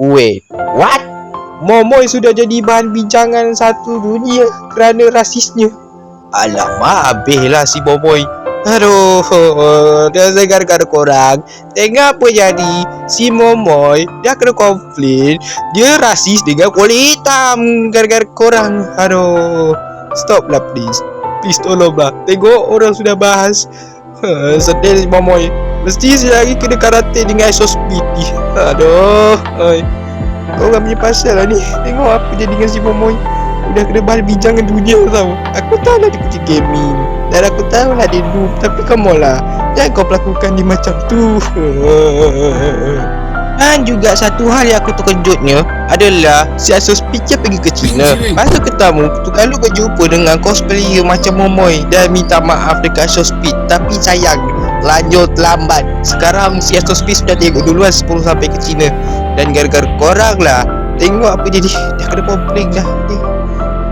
Wait, what? Momoy sudah jadi bahan bincangan satu dunia kerana rasisnya. Alamak, habislah si Momoy. Aduh, dia gara-gara korang. Tengok apa jadi. Si Momoy, dia kena komplain dia rasis dengan kulit hitam gara-gara korang. Aduh, stop lah please. Please tolonglah. Tengok orang sudah bahas. Sedih si Momoy. Mesti lagi kena karate dengan Isospeed. Aduh, kau orang punya pasal lah ni. Tengok apa jadi dengan si Momoy. Udah kena bahan bincangan dunia tau. Aku tahu lah dia kucing gaming dan aku tahu lah dia noob. Tapi come on lah, jangan kau pelakukan dia macam tu. Dan juga satu hal yang aku terkejutnya adalah si Isospeed pergi ke China. Masa ketemu tu, kalau kau jumpa dengan cosplayer macam Momoy dan minta maaf dekat Isospeed. Tapi sayang, lanjut lambat. Sekarang si Isospeed sudah tengok duluan sebelum sampai ke China. Dan gara-gara korang lah, tengok apa jadi. Dah kena komplain dah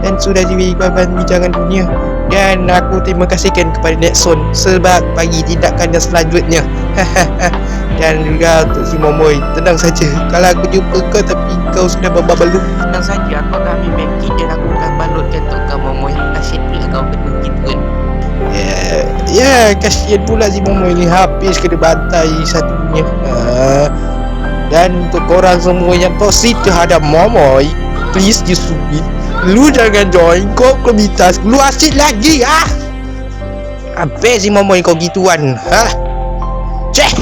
dan sudah jadi bahan bincangan dunia. Dan aku terima kasihkan kepada Nexon sebab bagi tindakan yang selanjutnya. Dan juga untuk si Momoy, tenang saja. Kalau aku jumpa kau tapi kau sudah berbalut, tenang saja, aku akan ambil medkit dan aku akan balutkan untuk kau Momoy. Asyik pula kau kena gitu kan. Kasihan pula si Momoy ni, habis kena bantai satunya. Dan untuk korang semua yang toksik terhadap Momoy, please you stupid, lu jangan join komunitas lu asyik lagi. Habis si Momoy kau gituan. Ceh.